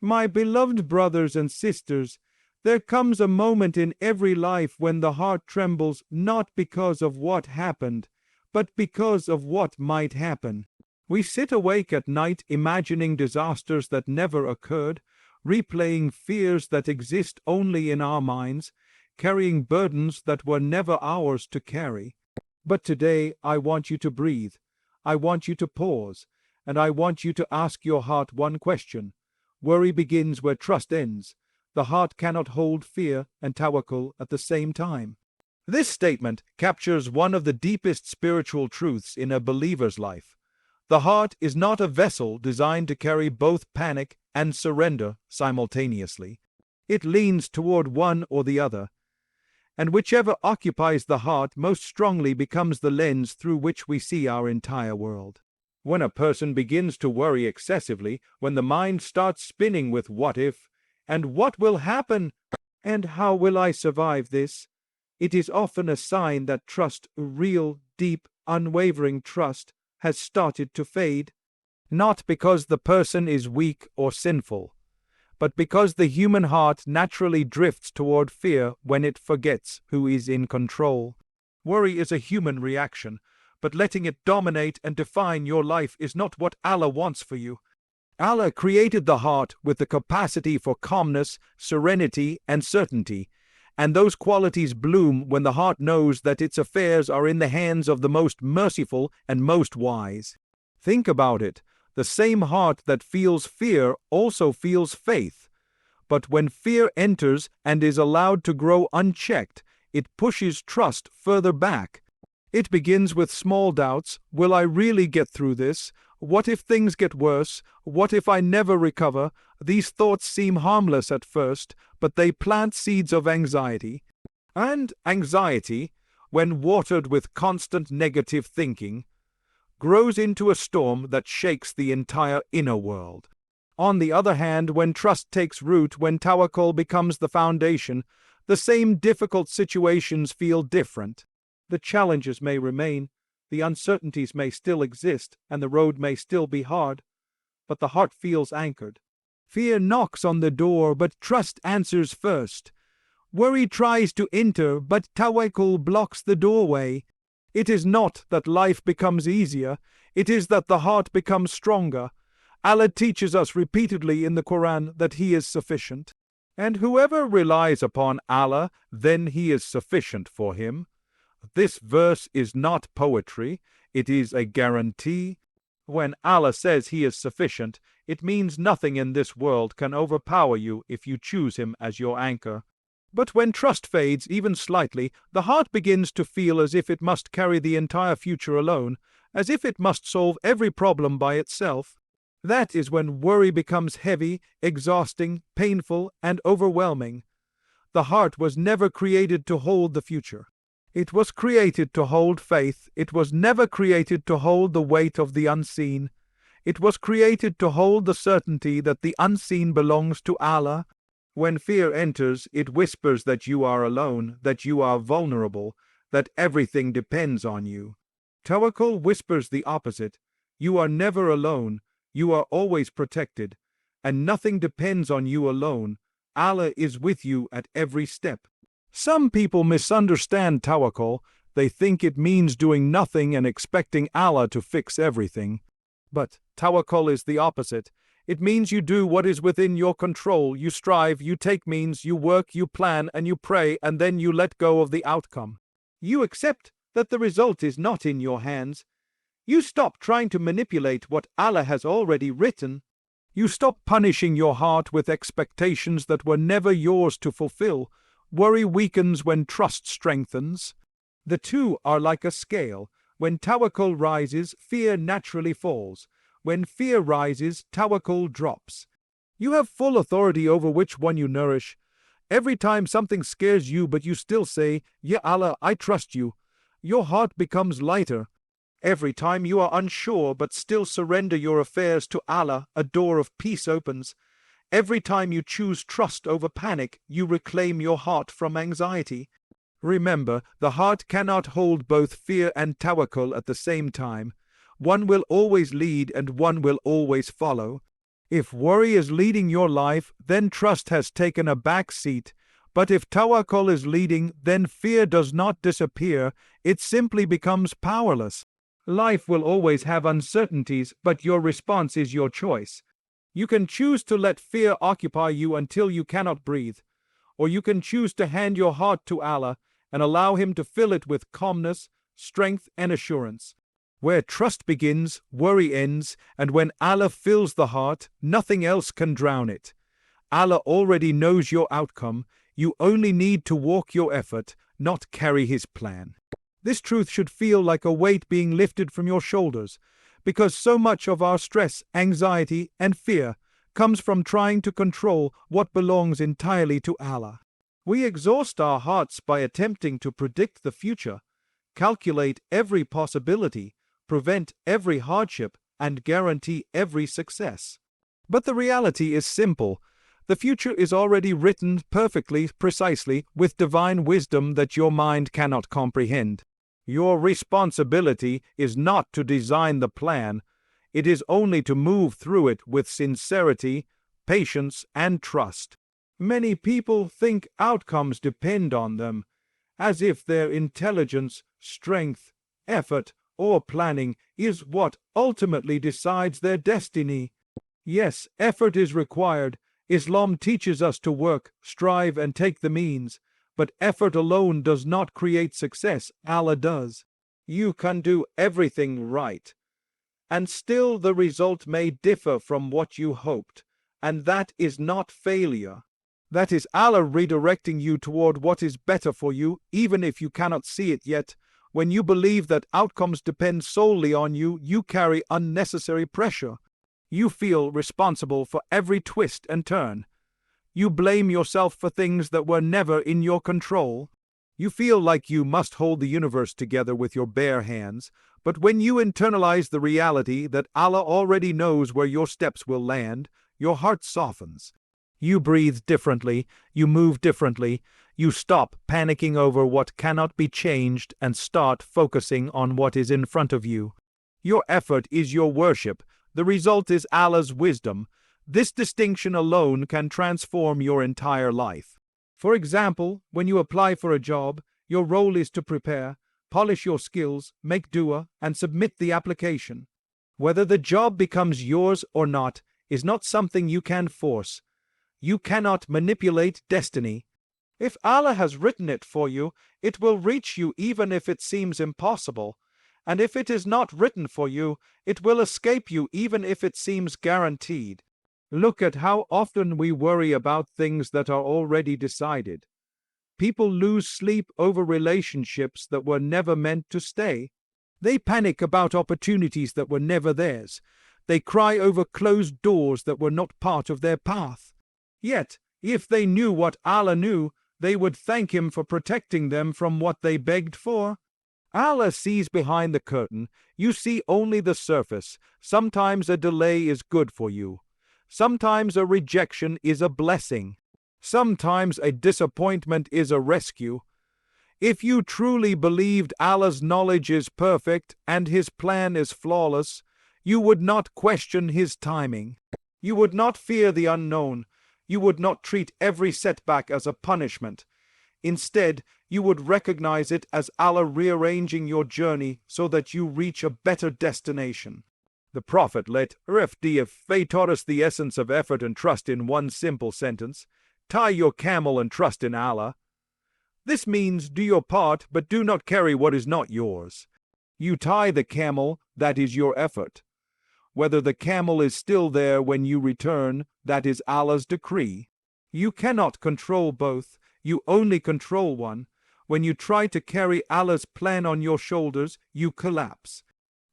My beloved brothers and sisters, there comes a moment in every life when the heart trembles not because of what happened, but because of what might happen. We sit awake at night imagining disasters that never occurred, replaying fears that exist only in our minds, carrying burdens that were never ours to carry. But today I want you to breathe. I want you to pause, and I want you to ask your heart one question. Worry begins where trust ends. The heart cannot hold fear and tawakkul at the same time. This statement captures one of the deepest spiritual truths in a believer's life. The heart is not a vessel designed to carry both panic and surrender simultaneously. It leans toward one or the other, and whichever occupies the heart most strongly becomes the lens through which we see our entire world. When a person begins to worry excessively, when the mind starts spinning with what if, and what will happen, and how will I survive this, it is often a sign that trust, real, deep, unwavering trust, has started to fade. Not because the person is weak or sinful, but because the human heart naturally drifts toward fear when it forgets who is in control. Worry is a human reaction, but letting it dominate and define your life is not what Allah wants for you. Allah created the heart with the capacity for calmness, serenity, and certainty, and those qualities bloom when the heart knows that its affairs are in the hands of the most merciful and most wise. Think about it. The same heart that feels fear also feels faith. But when fear enters and is allowed to grow unchecked, it pushes trust further back. It begins with small doubts. Will I really get through this? What if things get worse? What if I never recover? These thoughts seem harmless at first, but they plant seeds of anxiety. And anxiety, when watered with constant negative thinking, grows into a storm that shakes the entire inner world. On the other hand, when trust takes root, when tawakkul becomes the foundation, the same difficult situations feel different. The challenges may remain, the uncertainties may still exist, and the road may still be hard, but the heart feels anchored. Fear knocks on the door, but trust answers first. Worry tries to enter, but tawakkul blocks the doorway. It is not that life becomes easier, it is that the heart becomes stronger. Allah teaches us repeatedly in the Quran that He is sufficient. And whoever relies upon Allah, then He is sufficient for him. This verse is not poetry, it is a guarantee. When Allah says He is sufficient, it means nothing in this world can overpower you if you choose Him as your anchor. But when trust fades even slightly, the heart begins to feel as if it must carry the entire future alone, as if it must solve every problem by itself. That is when worry becomes heavy, exhausting, painful, and overwhelming. The heart was never created to hold the future. It was created to hold faith. It was never created to hold the weight of the unseen. It was created to hold the certainty that the unseen belongs to Allah. When fear enters, it whispers that you are alone, that you are vulnerable, that everything depends on you. Tawakkul whispers the opposite. You are never alone. You are always protected, and nothing depends on you alone. Allah is with you at every step. Some people misunderstand tawakkul. They think it means doing nothing and expecting Allah to fix everything. But tawakkul is the opposite. It means you do what is within your control. You strive, you take means, you work, you plan, and you pray, and then you let go of the outcome. You accept that the result is not in your hands. You stop trying to manipulate what Allah has already written. You stop punishing your heart with expectations that were never yours to fulfill. Worry weakens when trust strengthens. The two are like a scale. When tawakkul rises, fear naturally falls. When fear rises, tawakkul drops. You have full authority over which one you nourish. Every time something scares you but you still say, "Ya Allah, I trust you," your heart becomes lighter. Every time you are unsure but still surrender your affairs to Allah, a door of peace opens. Every time you choose trust over panic, you reclaim your heart from anxiety. Remember, the heart cannot hold both fear and tawakkul at the same time. One will always lead and one will always follow. If worry is leading your life, then trust has taken a back seat. But if tawakkul is leading, then fear does not disappear, it simply becomes powerless. Life will always have uncertainties, but your response is your choice. You can choose to let fear occupy you until you cannot breathe, or you can choose to hand your heart to Allah and allow Him to fill it with calmness, strength, and assurance. Where trust begins, worry ends, and when Allah fills the heart, nothing else can drown it. Allah already knows your outcome. You only need to walk your effort, not carry His plan. This truth should feel like a weight being lifted from your shoulders, because so much of our stress, anxiety, and fear comes from trying to control what belongs entirely to Allah. We exhaust our hearts by attempting to predict the future, calculate every possibility, prevent every hardship, and guarantee every success. But the reality is simple. The future is already written perfectly, precisely, with divine wisdom that your mind cannot comprehend. Your responsibility is not to design the plan, it is only to move through it with sincerity, patience, and trust. Many people think outcomes depend on them, as if their intelligence, strength, effort, or planning is what ultimately decides their destiny. Yes, effort is required. Islam teaches us to work, strive, and take the means. But effort alone does not create success, Allah does. You can do everything right, and still the result may differ from what you hoped, and that is not failure. That is Allah redirecting you toward what is better for you, even if you cannot see it yet. When you believe that outcomes depend solely on you, you carry unnecessary pressure. You feel responsible for every twist and turn. You blame yourself for things that were never in your control. You feel like you must hold the universe together with your bare hands, but when you internalize the reality that Allah already knows where your steps will land, your heart softens. You breathe differently, you move differently, you stop panicking over what cannot be changed and start focusing on what is in front of you. Your effort is your worship, the result is Allah's wisdom. This distinction alone can transform your entire life. For example, when you apply for a job, your role is to prepare, polish your skills, make dua, and submit the application. Whether the job becomes yours or not is not something you can force. You cannot manipulate destiny. If Allah has written it for you, it will reach you even if it seems impossible. And if it is not written for you, it will escape you even if it seems guaranteed. Look at how often we worry about things that are already decided. People lose sleep over relationships that were never meant to stay. They panic about opportunities that were never theirs. They cry over closed doors that were not part of their path. Yet, if they knew what Allah knew, they would thank Him for protecting them from what they begged for. Allah sees behind the curtain. You see only the surface. Sometimes a delay is good for you. Sometimes a rejection is a blessing. Sometimes a disappointment is a rescue. If you truly believed Allah's knowledge is perfect and His plan is flawless, you would not question His timing. You would not fear the unknown. You would not treat every setback as a punishment. Instead, you would recognize it as Allah rearranging your journey so that you reach a better destination. The Prophet let Rfdf taught us the essence of effort and trust in one simple sentence: tie your camel and trust in Allah. This means do your part, but do not carry what is not yours. You tie the camel, that is your effort. Whether the camel is still there when you return, that is Allah's decree. You cannot control both, you only control one. When you try to carry Allah's plan on your shoulders, you collapse.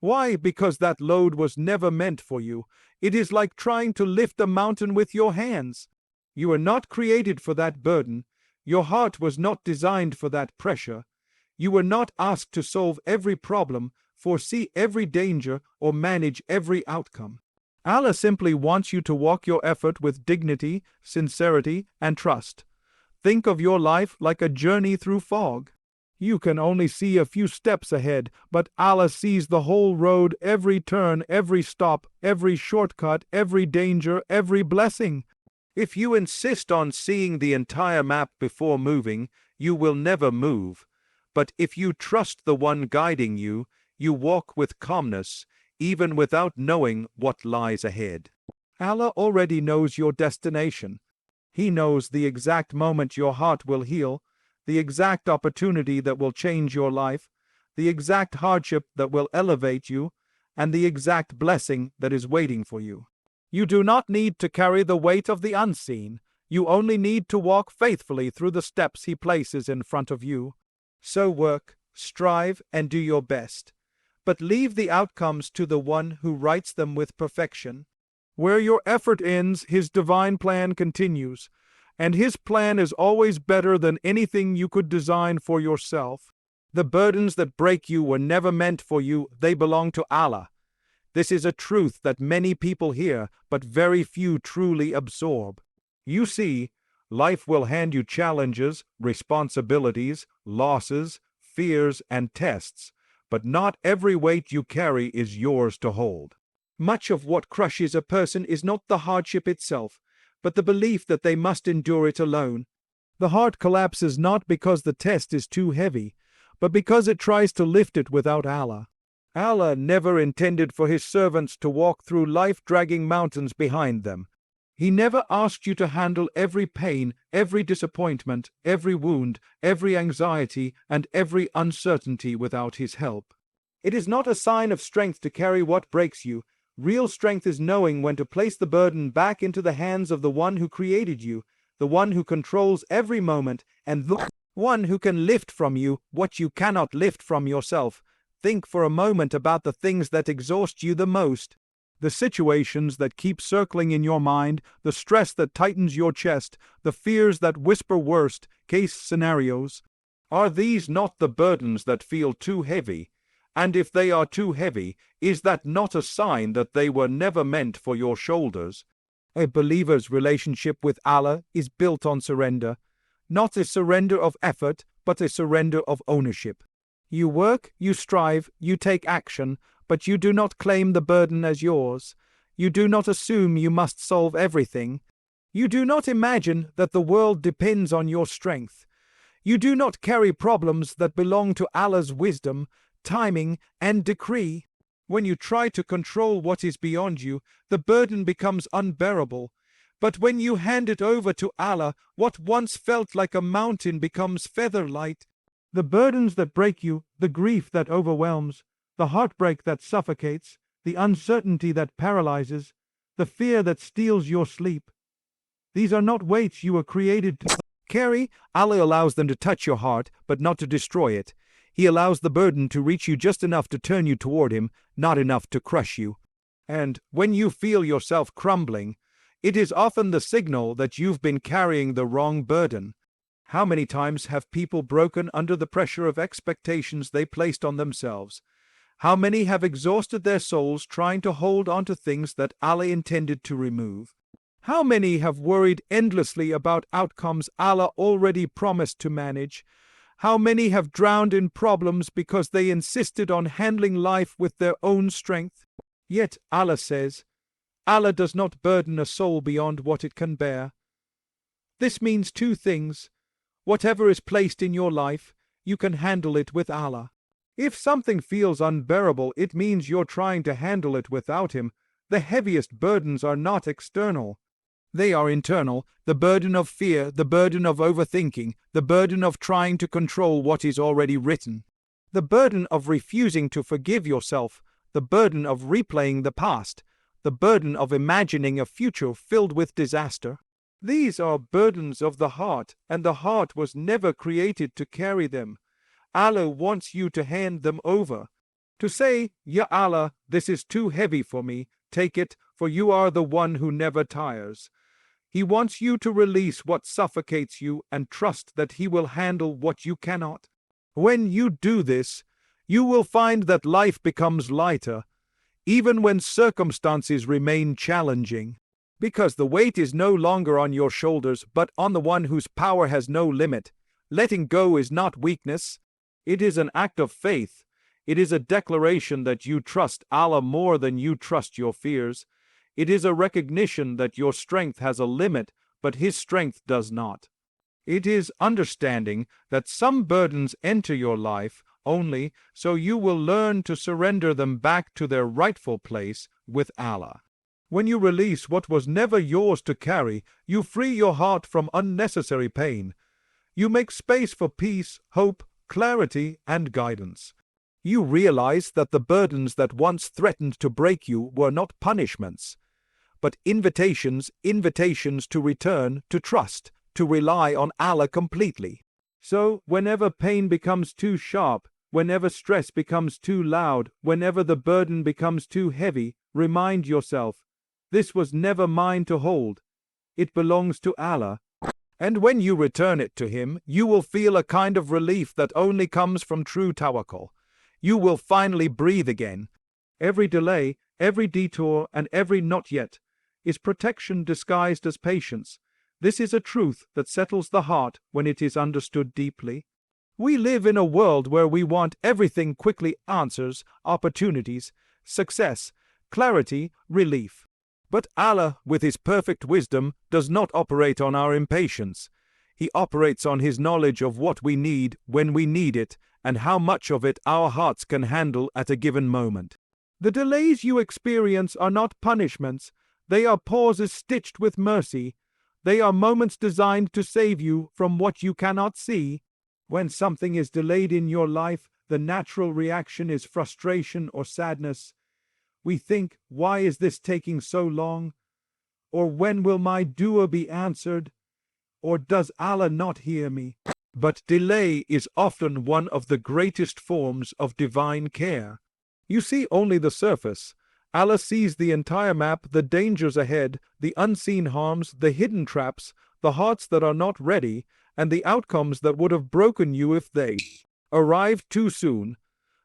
Why? Because that load was never meant for you. It is like trying to lift a mountain with your hands. You were not created for that burden. Your heart was not designed for that pressure. You were not asked to solve every problem, foresee every danger, or manage every outcome. Allah simply wants you to walk your effort with dignity, sincerity, and trust. Think of your life like a journey through fog. You can only see a few steps ahead, but Allah sees the whole road, every turn, every stop, every shortcut, every danger, every blessing. If you insist on seeing the entire map before moving, you will never move. But if you trust the one guiding you, you walk with calmness, even without knowing what lies ahead. Allah already knows your destination. He knows the exact moment your heart will heal, the exact opportunity that will change your life, the exact hardship that will elevate you, and the exact blessing that is waiting for you. You do not need to carry the weight of the unseen. You only need to walk faithfully through the steps He places in front of you. So work, strive, and do your best. But leave the outcomes to the one who writes them with perfection. Where your effort ends, His divine plan continues, and His plan is always better than anything you could design for yourself. The burdens that break you were never meant for you, they belong to Allah. This is a truth that many people hear, but very few truly absorb. You see, life will hand you challenges, responsibilities, losses, fears, and tests, but not every weight you carry is yours to hold. Much of what crushes a person is not the hardship itself, but the belief that they must endure it alone. The heart collapses not because the test is too heavy, but because it tries to lift it without Allah. Allah never intended for His servants to walk through life dragging mountains behind them. He never asked you to handle every pain, every disappointment, every wound, every anxiety, and every uncertainty without His help. It is not a sign of strength to carry what breaks you. Real strength is knowing when to place the burden back into the hands of the one who created you, the one who controls every moment, and the one who can lift from you what you cannot lift from yourself. Think for a moment about the things that exhaust you the most. The situations that keep circling in your mind, the stress that tightens your chest, the fears that whisper worst case scenarios. Are these not the burdens that feel too heavy? And if they are too heavy, is that not a sign that they were never meant for your shoulders? A believer's relationship with Allah is built on surrender, not a surrender of effort, but a surrender of ownership. You work, you strive, you take action, but you do not claim the burden as yours. You do not assume you must solve everything. You do not imagine that the world depends on your strength. You do not carry problems that belong to Allah's wisdom, timing, and decree. When you try to control what is beyond you, the burden becomes unbearable. But when you hand it over to Allah, what once felt like a mountain becomes feather-light. The burdens that break you, the grief that overwhelms, the heartbreak that suffocates, the uncertainty that paralyzes, the fear that steals your sleep. These are not weights you were created to carry. Allah allows them to touch your heart, but not to destroy it. He allows the burden to reach you just enough to turn you toward Him, not enough to crush you. And when you feel yourself crumbling, it is often the signal that you've been carrying the wrong burden. How many times have people broken under the pressure of expectations they placed on themselves? How many have exhausted their souls trying to hold on to things that Allah intended to remove? How many have worried endlessly about outcomes Allah already promised to manage? How many have drowned in problems because they insisted on handling life with their own strength? Yet Allah says, Allah does not burden a soul beyond what it can bear. This means two things. Whatever is placed in your life, you can handle it with Allah. If something feels unbearable, it means you're trying to handle it without Him. The heaviest burdens are not external. They are internal, the burden of fear, the burden of overthinking, the burden of trying to control what is already written, the burden of refusing to forgive yourself, the burden of replaying the past, the burden of imagining a future filled with disaster. These are burdens of the heart, and the heart was never created to carry them. Allah wants you to hand them over. To say, Ya Allah, this is too heavy for me, take it, for you are the one who never tires. He wants you to release what suffocates you and trust that He will handle what you cannot. When you do this, you will find that life becomes lighter, even when circumstances remain challenging. Because the weight is no longer on your shoulders, but on the one whose power has no limit. Letting go is not weakness. It is an act of faith. It is a declaration that you trust Allah more than you trust your fears. It is a recognition that your strength has a limit, but His strength does not. It is understanding that some burdens enter your life only so you will learn to surrender them back to their rightful place with Allah. When you release what was never yours to carry, you free your heart from unnecessary pain. You make space for peace, hope, clarity, and guidance. You realize that the burdens that once threatened to break you were not punishments, but invitations to return, to trust, to rely on Allah completely. So, whenever pain becomes too sharp, whenever stress becomes too loud, whenever the burden becomes too heavy, remind yourself, this was never mine to hold. It belongs to Allah. And when you return it to Him, you will feel a kind of relief that only comes from true tawakkul. You will finally breathe again. Every delay, every detour, and every not yet is protection disguised as patience. This is a truth that settles the heart when it is understood deeply. We live in a world where we want everything quickly: answers, opportunities, success, clarity, relief. But Allah, with His perfect wisdom, does not operate on our impatience. He operates on His knowledge of what we need when we need it, and how much of it our hearts can handle at a given moment. The delays you experience are not punishments. They are pauses stitched with mercy. They are moments designed to save you from what you cannot see. When something is delayed in your life, the natural reaction is frustration or sadness. We think, why is this taking so long? Or when will my dua be answered? Or does Allah not hear me? But delay is often one of the greatest forms of divine care. You see only the surface. Allah sees the entire map, the dangers ahead, the unseen harms, the hidden traps, the hearts that are not ready, and the outcomes that would have broken you if they arrived too soon.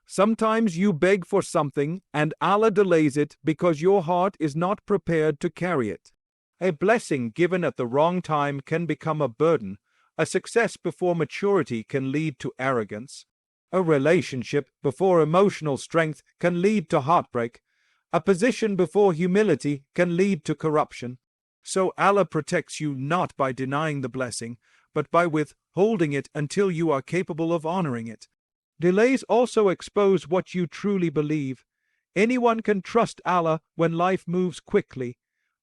Sometimes you beg for something, and Allah delays it because your heart is not prepared to carry it. A blessing given at the wrong time can become a burden. A success before maturity can lead to arrogance. A relationship before emotional strength can lead to heartbreak. A position before humility can lead to corruption. So Allah protects you not by denying the blessing, but by withholding it until you are capable of honoring it. Delays also expose what you truly believe. Anyone can trust Allah when life moves quickly,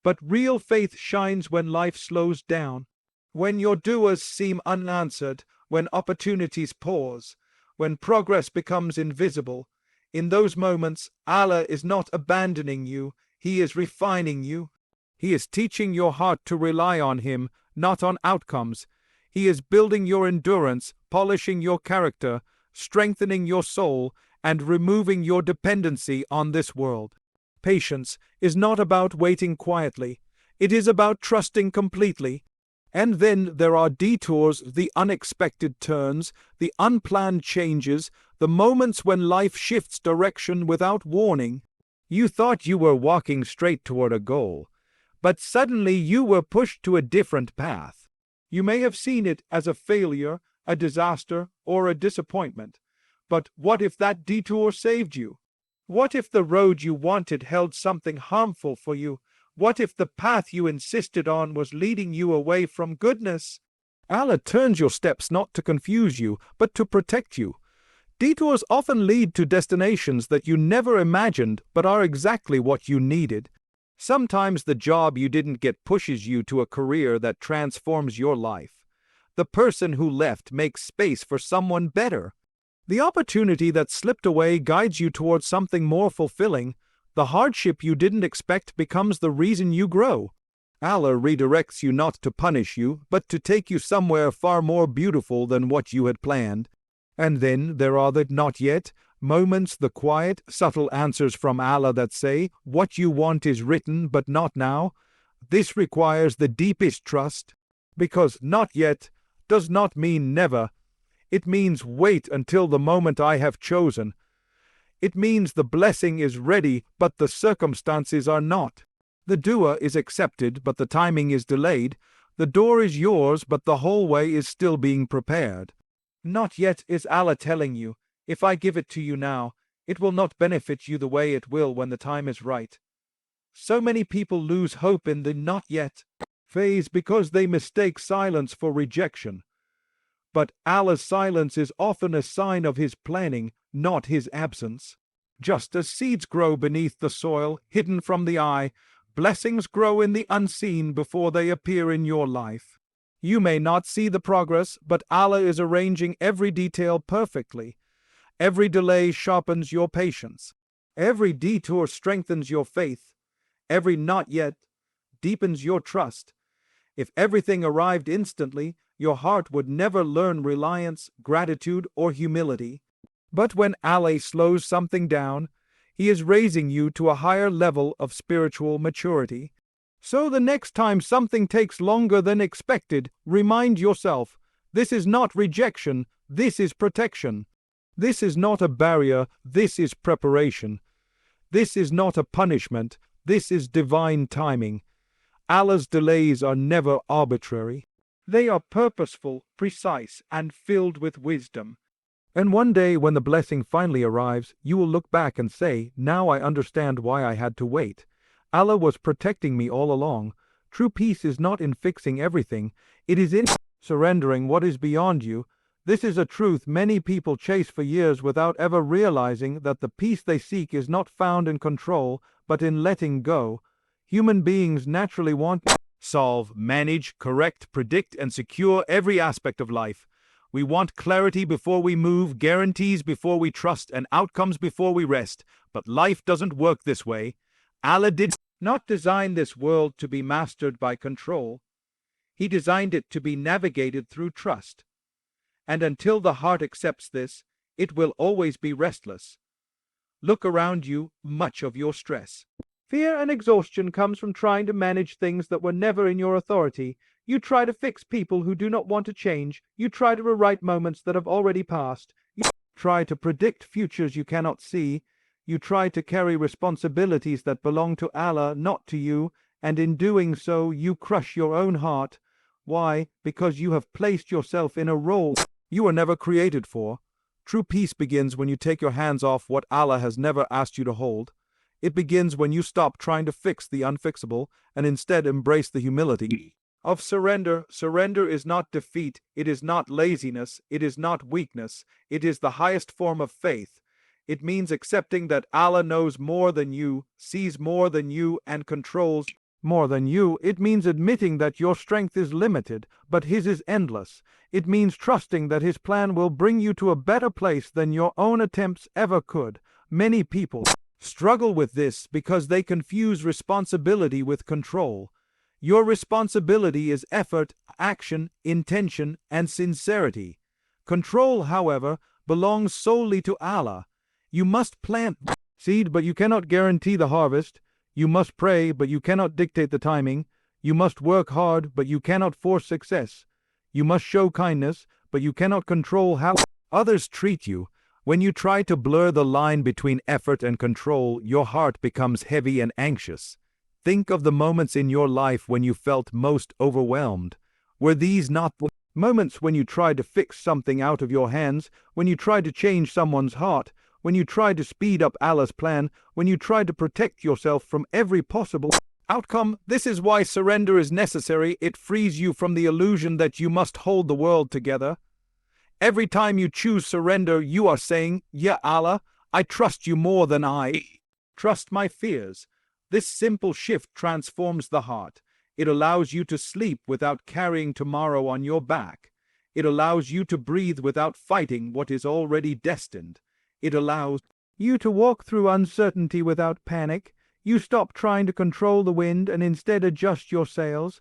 but real faith shines when life slows down. When your duas seem unanswered, when opportunities pause, when progress becomes invisible, in those moments, Allah is not abandoning you, He is refining you. He is teaching your heart to rely on Him, not on outcomes. He is building your endurance, polishing your character, strengthening your soul, and removing your dependency on this world. Patience is not about waiting quietly. It is about trusting completely. And then there are detours, the unexpected turns, the unplanned changes, the moments when life shifts direction without warning. You thought you were walking straight toward a goal, but suddenly you were pushed to a different path. You may have seen it as a failure, a disaster, or a disappointment. But what if that detour saved you? What if the road you wanted held something harmful for you? What if the path you insisted on was leading you away from goodness? Allah turns your steps not to confuse you, but to protect you. Detours often lead to destinations that you never imagined but are exactly what you needed. Sometimes the job you didn't get pushes you to a career that transforms your life. The person who left makes space for someone better. The opportunity that slipped away guides you towards something more fulfilling. The hardship you didn't expect becomes the reason you grow. Allah redirects you not to punish you, but to take you somewhere far more beautiful than what you had planned. And then there are the not yet moments, the quiet, subtle answers from Allah that say, what you want is written, but not now. This requires the deepest trust, because not yet does not mean never. It means wait until the moment I have chosen. It means the blessing is ready, but the circumstances are not. The dua is accepted, but the timing is delayed. The door is yours, but the hallway is still being prepared. Not yet is Allah telling you, if I give it to you now, it will not benefit you the way it will when the time is right. So many people lose hope in the not yet phase because they mistake silence for rejection. But Allah's silence is often a sign of His planning, not His absence. Just as seeds grow beneath the soil, hidden from the eye, blessings grow in the unseen before they appear in your life. You may not see the progress, but Allah is arranging every detail perfectly. Every delay sharpens your patience. Every detour strengthens your faith. Every not yet deepens your trust. If everything arrived instantly, your heart would never learn reliance, gratitude, or humility. But when Allah slows something down, He is raising you to a higher level of spiritual maturity. So the next time something takes longer than expected, remind yourself, this is not rejection, this is protection. This is not a barrier, this is preparation. This is not a punishment, this is divine timing. Allah's delays are never arbitrary. They are purposeful, precise, and filled with wisdom. And one day when the blessing finally arrives, you will look back and say, now I understand why I had to wait. Allah was protecting me all along. True peace is not in fixing everything, it is in surrendering what is beyond you. This is a truth many people chase for years without ever realizing that the peace they seek is not found in control, but in letting go. Human beings naturally want to solve, manage, correct, predict, and secure every aspect of life. We want clarity before we move, guarantees before we trust, and outcomes before we rest. But life doesn't work this way. Allah did not design this world to be mastered by control. He designed it to be navigated through trust. And until the heart accepts this, it will always be restless. Look around you, much of your stress. Fear and exhaustion comes from trying to manage things that were never in your authority. You try to fix people who do not want to change. You try to rewrite moments that have already passed. You try to predict futures you cannot see. You try to carry responsibilities that belong to Allah, not to you, and in doing so you crush your own heart. Why? Because you have placed yourself in a role you were never created for. True peace begins when you take your hands off what Allah has never asked you to hold. It begins when you stop trying to fix the unfixable and instead embrace the humility of surrender. Surrender is not defeat, it is not laziness, it is not weakness, it is the highest form of faith. It means accepting that Allah knows more than you, sees more than you, and controls more than you. It means admitting that your strength is limited, but His is endless. It means trusting that His plan will bring you to a better place than your own attempts ever could. Many people struggle with this because they confuse responsibility with control. Your responsibility is effort, action, intention, and sincerity. Control, however, belongs solely to Allah. You must plant seed, but you cannot guarantee the harvest. You must pray, but you cannot dictate the timing. You must work hard, but you cannot force success. You must show kindness, but you cannot control how others treat you. When you try to blur the line between effort and control, your heart becomes heavy and anxious. Think of the moments in your life when you felt most overwhelmed. Were these not the moments when you tried to fix something out of your hands, when you tried to change someone's heart, when you tried to speed up Allah's plan, when you tried to protect yourself from every possible outcome? This is why surrender is necessary. It frees you from the illusion that you must hold the world together. Every time you choose surrender, you are saying, Ya Allah, I trust you more than I trust my fears. This simple shift transforms the heart. It allows you to sleep without carrying tomorrow on your back. It allows you to breathe without fighting what is already destined. It allows you to walk through uncertainty without panic. You stop trying to control the wind and instead adjust your sails.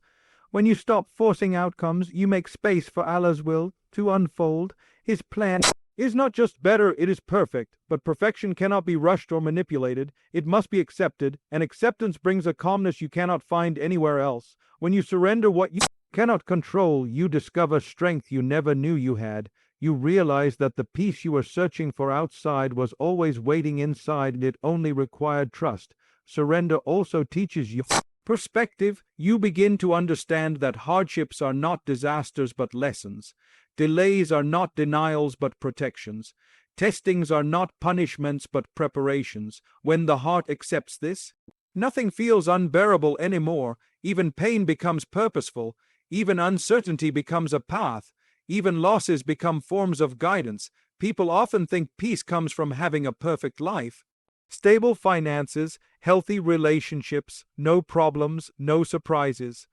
When you stop forcing outcomes, you make space for Allah's will to unfold. His plan is not just better, it is perfect. But perfection cannot be rushed or manipulated. It must be accepted, and acceptance brings a calmness you cannot find anywhere else. When you surrender what you cannot control, you discover strength you never knew you had. You realize that the peace you were searching for outside was always waiting inside, and it only required trust. Surrender also teaches you perspective, you begin to understand that hardships are not disasters but lessons. Delays are not denials but protections. Testings are not punishments but preparations. When the heart accepts this, nothing feels unbearable anymore. Even pain becomes purposeful. Even uncertainty becomes a path. Even losses become forms of guidance. People often think peace comes from having a perfect life. Stable finances, healthy relationships, no problems, no surprises.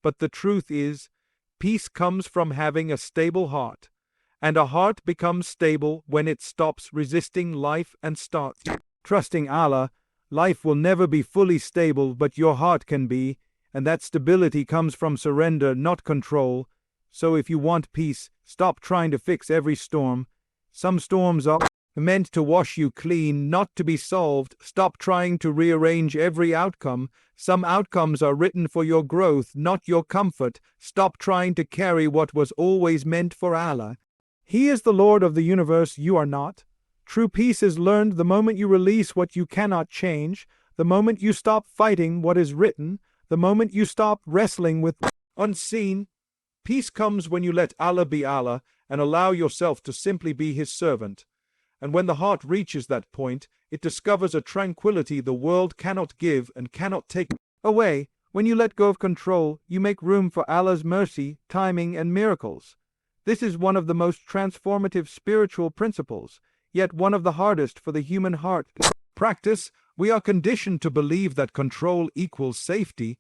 But the truth is, peace comes from having a stable heart. And a heart becomes stable when it stops resisting life and starts trusting Allah. Life will never be fully stable, but your heart can be, and that stability comes from surrender, not control. So if you want peace, stop trying to fix every storm. Some storms are meant to wash you clean, not to be solved. Stop trying to rearrange every outcome. Some outcomes are written for your growth, not your comfort. Stop trying to carry what was always meant for Allah. He is the Lord of the universe, you are not. True peace is learned the moment you release what you cannot change, the moment you stop fighting what is written, the moment you stop wrestling with unseen. Peace comes when you let Allah be Allah and allow yourself to simply be His servant. And when the heart reaches that point, it discovers a tranquility the world cannot give and cannot take away. When you let go of control, you make room for Allah's mercy, timing, and miracles. This is one of the most transformative spiritual principles, yet one of the hardest for the human heart. Practice, we are conditioned to believe that control equals safety.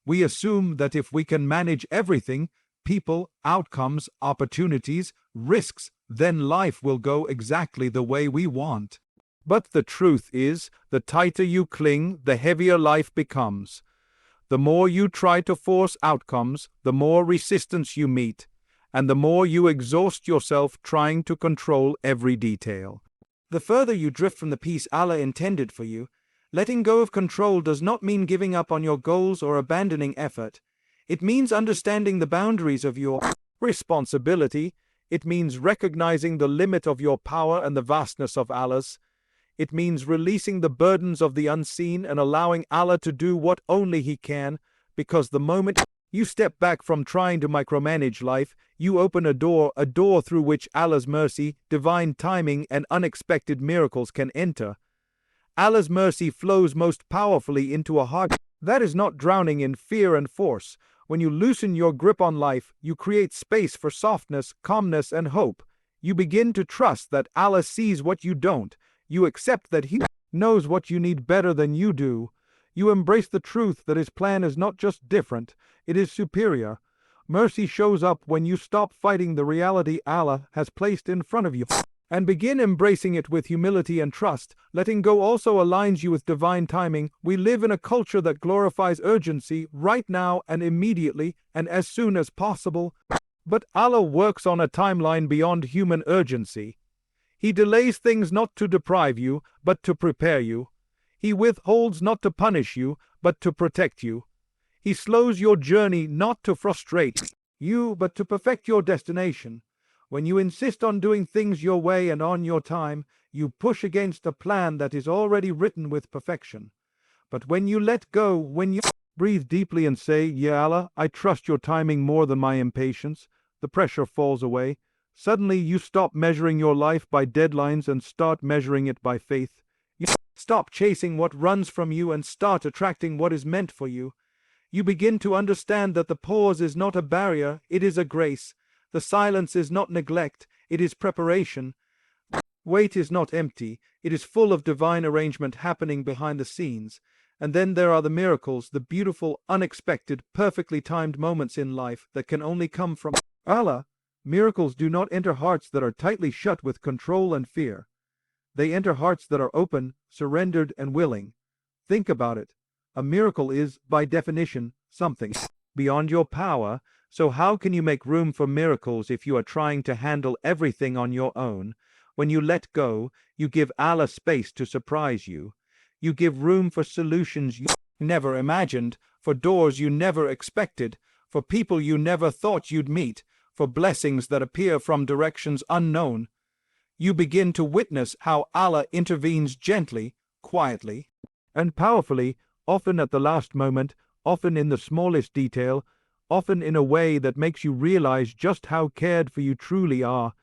We assume that if we can manage everything, people, outcomes, opportunities, risks, then life will go exactly the way we want. But the truth is, the tighter you cling, the heavier life becomes. The more you try to force outcomes, the more resistance you meet, and the more you exhaust yourself trying to control every detail. The further you drift from the peace Allah intended for you, letting go of control does not mean giving up on your goals or abandoning effort. It means understanding the boundaries of your responsibility. It means recognizing the limit of your power and the vastness of Allah's. It means releasing the burdens of the unseen and allowing Allah to do what only He can, because the moment you step back from trying to micromanage life, you open a door through which Allah's mercy, divine timing, and unexpected miracles can enter. Allah's mercy flows most powerfully into a heart that is not drowning in fear and force. When you loosen your grip on life, you create space for softness, calmness, and hope. You begin to trust that Allah sees what you don't. You accept that He knows what you need better than you do. You embrace the truth that His plan is not just different, it is superior. Mercy shows up when you stop fighting the reality Allah has placed in front of you and begin embracing it with humility and trust. Letting go also aligns you with divine timing. We live in a culture that glorifies urgency, right now and immediately and as soon as possible. But Allah works on a timeline beyond human urgency. He delays things not to deprive you, but to prepare you. He withholds not to punish you, but to protect you. He slows your journey not to frustrate you, but to perfect your destination. When you insist on doing things your way and on your time, you push against a plan that is already written with perfection. But when you let go, when you breathe deeply and say, "Ya Allah, I trust your timing more than my impatience," the pressure falls away. Suddenly you stop measuring your life by deadlines and start measuring it by faith. You stop chasing what runs from you and start attracting what is meant for you. You begin to understand that the pause is not a barrier, it is a grace. The silence is not neglect, it is preparation. Wait is not empty, it is full of divine arrangement happening behind the scenes. And then there are the miracles, the beautiful, unexpected, perfectly timed moments in life that can only come from Allah. Miracles do not enter hearts that are tightly shut with control and fear. They enter hearts that are open, surrendered, and willing. Think about it. A miracle is, by definition, something beyond your power. So how can you make room for miracles if you are trying to handle everything on your own? When you let go, you give Allah space to surprise you. You give room for solutions you never imagined, for doors you never expected, for people you never thought you'd meet, for blessings that appear from directions unknown. You begin to witness how Allah intervenes gently, quietly, and powerfully, often at the last moment, often in the smallest detail, often in a way that makes you realize just how cared for you truly are.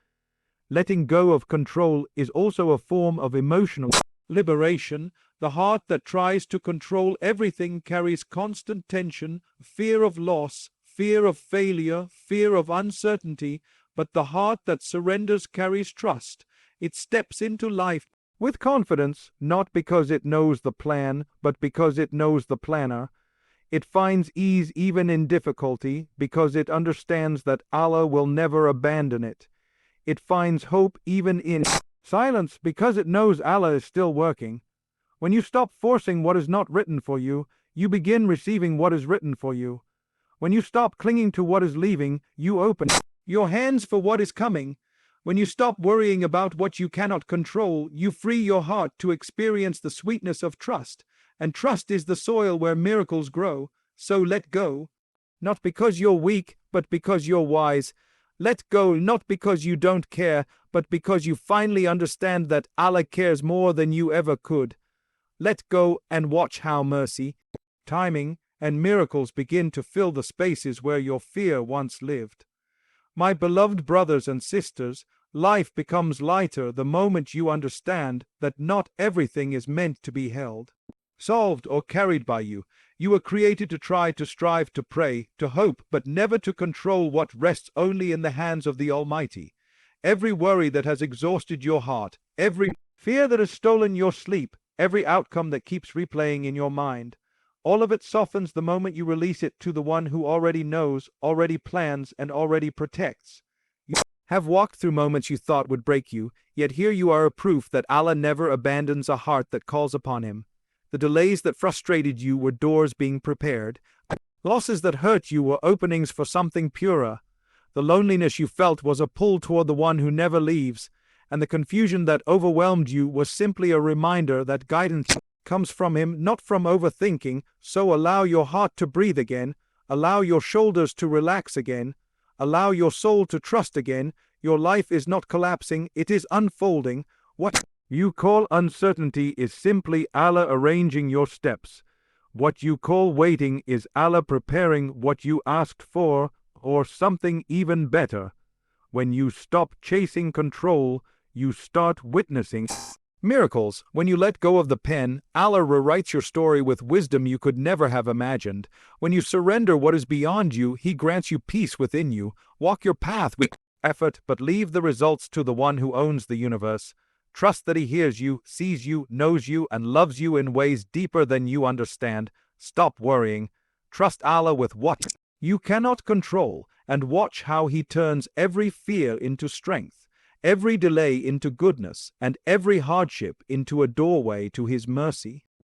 Letting go of control is also a form of emotional liberation. The heart that tries to control everything carries constant tension, fear of loss, fear of failure, fear of uncertainty, but the heart that surrenders carries trust. It steps into life with confidence, not because it knows the plan, but because it knows the planner. It finds ease even in difficulty, because it understands that Allah will never abandon it. It finds hope even in silence, because it knows Allah is still working. When you stop forcing what is not written for you, you begin receiving what is written for you. When you stop clinging to what is leaving, you open your hands for what is coming. When you stop worrying about what you cannot control, you free your heart to experience the sweetness of trust. And trust is the soil where miracles grow. So let go. Not because you're weak, but because you're wise. Let go not because you don't care, but because you finally understand that Allah cares more than you ever could. Let go and watch how mercy, timing, and miracles begin to fill the spaces where your fear once lived. My beloved brothers and sisters, life becomes lighter the moment you understand that not everything is meant to be held, solved, or carried by you. You were created to try, to strive, to pray, to hope, but never to control what rests only in the hands of the Almighty. Every worry that has exhausted your heart, every fear that has stolen your sleep, every outcome that keeps replaying in your mind, all of it softens the moment you release it to the one who already knows, already plans, and already protects. You have walked through moments you thought would break you, yet here you are, a proof that Allah never abandons a heart that calls upon Him. The delays that frustrated you were doors being prepared. Losses that hurt you were openings for something purer. The loneliness you felt was a pull toward the one who never leaves. And the confusion that overwhelmed you was simply a reminder that guidance comes from Him, not from overthinking. So allow your heart to breathe again. Allow your shoulders to relax again. Allow your soul to trust again. Your life is not collapsing, it is unfolding. What you call uncertainty is simply Allah arranging your steps. What you call waiting is Allah preparing what you asked for, or something even better. When you stop chasing control, you start witnessing miracles. When you let go of the pen, Allah rewrites your story with wisdom you could never have imagined. When you surrender what is beyond you, He grants you peace within you. Walk your path with effort, but leave the results to the one who owns the universe. Trust that He hears you, sees you, knows you, and loves you in ways deeper than you understand. Stop worrying. Trust Allah with what you cannot control, and watch how He turns every fear into strength, every delay into goodness, and every hardship into a doorway to His mercy.